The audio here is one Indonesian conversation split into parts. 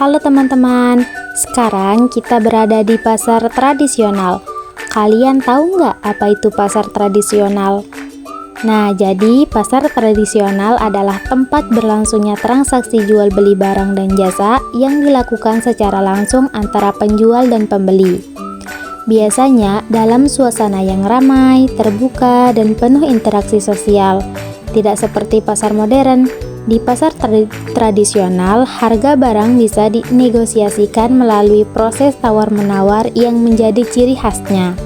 Halo teman-teman, sekarang kita berada di pasar tradisional. Kalian tahu nggak apa itu pasar tradisional? Nah, jadi pasar tradisional adalah tempat berlangsungnya transaksi jual beli barang dan jasa yang dilakukan secara langsung antara penjual dan pembeli. Biasanya dalam suasana yang ramai, terbuka, dan penuh interaksi sosial. Tidak seperti pasar modern. Di pasar tradisional, harga barang bisa dinegosiasikan melalui proses tawar-menawar yang menjadi ciri khasnya.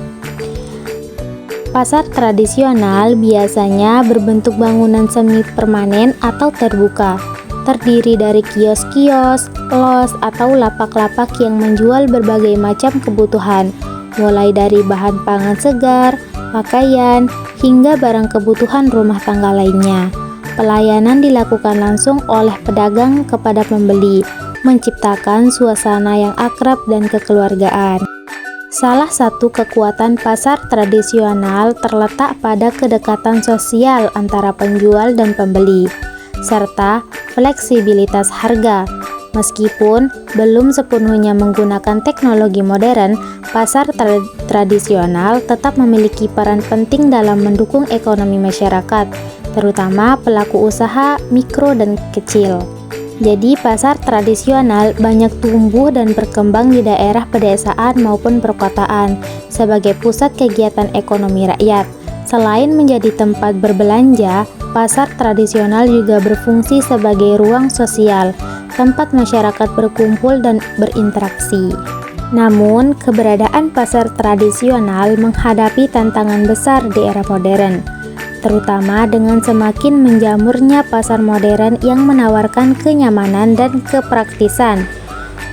Pasar tradisional biasanya berbentuk bangunan semi permanen atau terbuka, terdiri dari kios-kios, los, atau lapak-lapak yang menjual berbagai macam kebutuhan, mulai dari bahan pangan segar, pakaian, hingga barang kebutuhan rumah tangga lainnya. Pelayanan dilakukan langsung oleh pedagang kepada pembeli, menciptakan suasana yang akrab dan kekeluargaan. Salah satu kekuatan pasar tradisional terletak pada kedekatan sosial antara penjual dan pembeli, serta fleksibilitas harga. Meskipun belum sepenuhnya menggunakan teknologi modern, pasar tradisional tetap memiliki peran penting dalam mendukung ekonomi masyarakat, terutama pelaku usaha mikro dan kecil. Jadi pasar tradisional banyak tumbuh dan berkembang di daerah pedesaan maupun perkotaan sebagai pusat kegiatan ekonomi rakyat. Selain menjadi tempat berbelanja, pasar tradisional juga berfungsi sebagai ruang sosial, tempat masyarakat berkumpul dan berinteraksi. Namun, keberadaan pasar tradisional menghadapi tantangan besar di era modern, terutama dengan semakin menjamurnya pasar modern yang menawarkan kenyamanan dan kepraktisan.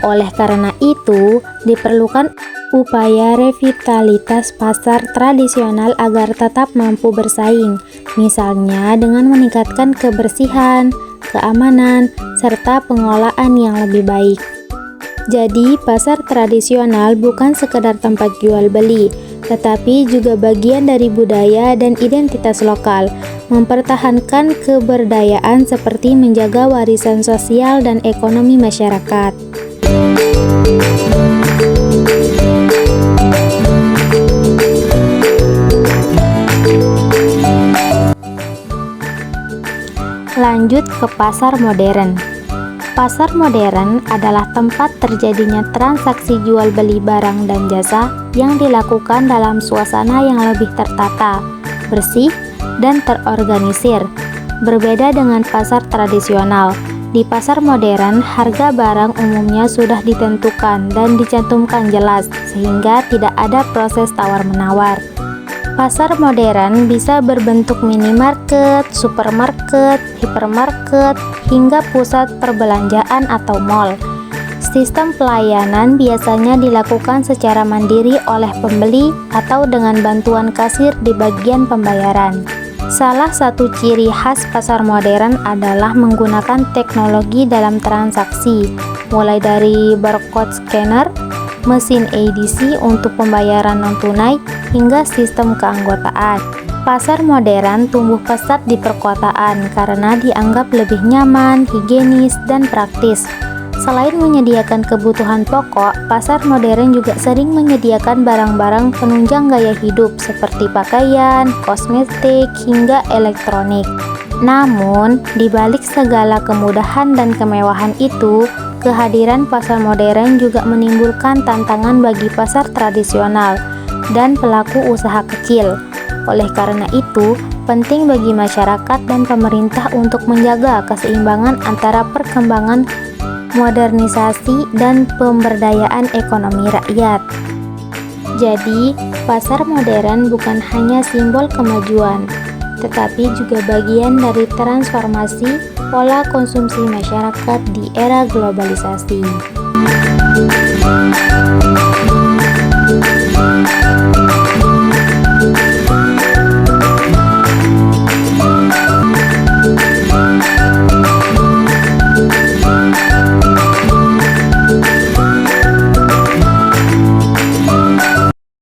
Oleh karena itu, diperlukan upaya revitalitas pasar tradisional agar tetap mampu bersaing, misalnya dengan meningkatkan kebersihan, keamanan, serta pengelolaan yang lebih baik. Jadi, pasar tradisional bukan sekedar tempat jual beli, tetapi juga bagian dari budaya dan identitas lokal, mempertahankan keberdayaan seperti menjaga warisan sosial dan ekonomi masyarakat. Lanjut ke pasar modern. Pasar modern adalah tempat terjadinya transaksi jual beli barang dan jasa yang dilakukan dalam suasana yang lebih tertata, bersih, dan terorganisir. Berbeda dengan pasar tradisional, di pasar modern harga barang umumnya sudah ditentukan dan dicantumkan jelas sehingga tidak ada proses tawar-menawar. Pasar modern bisa berbentuk minimarket, supermarket, hipermarket, hingga pusat perbelanjaan atau mall. Sistem pelayanan biasanya dilakukan secara mandiri oleh pembeli atau dengan bantuan kasir di bagian pembayaran. Salah satu ciri khas pasar modern adalah menggunakan teknologi dalam transaksi, mulai dari barcode scanner, mesin EDC untuk pembayaran non-tunai, hingga sistem keanggotaan. Pasar modern tumbuh pesat di perkotaan karena dianggap lebih nyaman, higienis, dan praktis. Selain menyediakan kebutuhan pokok, pasar modern juga sering menyediakan barang-barang penunjang gaya hidup seperti pakaian, kosmetik, hingga elektronik. Namun, di balik segala kemudahan dan kemewahan itu, kehadiran pasar modern juga menimbulkan tantangan bagi pasar tradisional dan pelaku usaha kecil. Oleh karena itu, penting bagi masyarakat dan pemerintah untuk menjaga keseimbangan antara perkembangan modernisasi dan pemberdayaan ekonomi rakyat. Jadi, pasar modern bukan hanya simbol kemajuan, tetapi juga bagian dari transformasi pola konsumsi masyarakat di era globalisasi.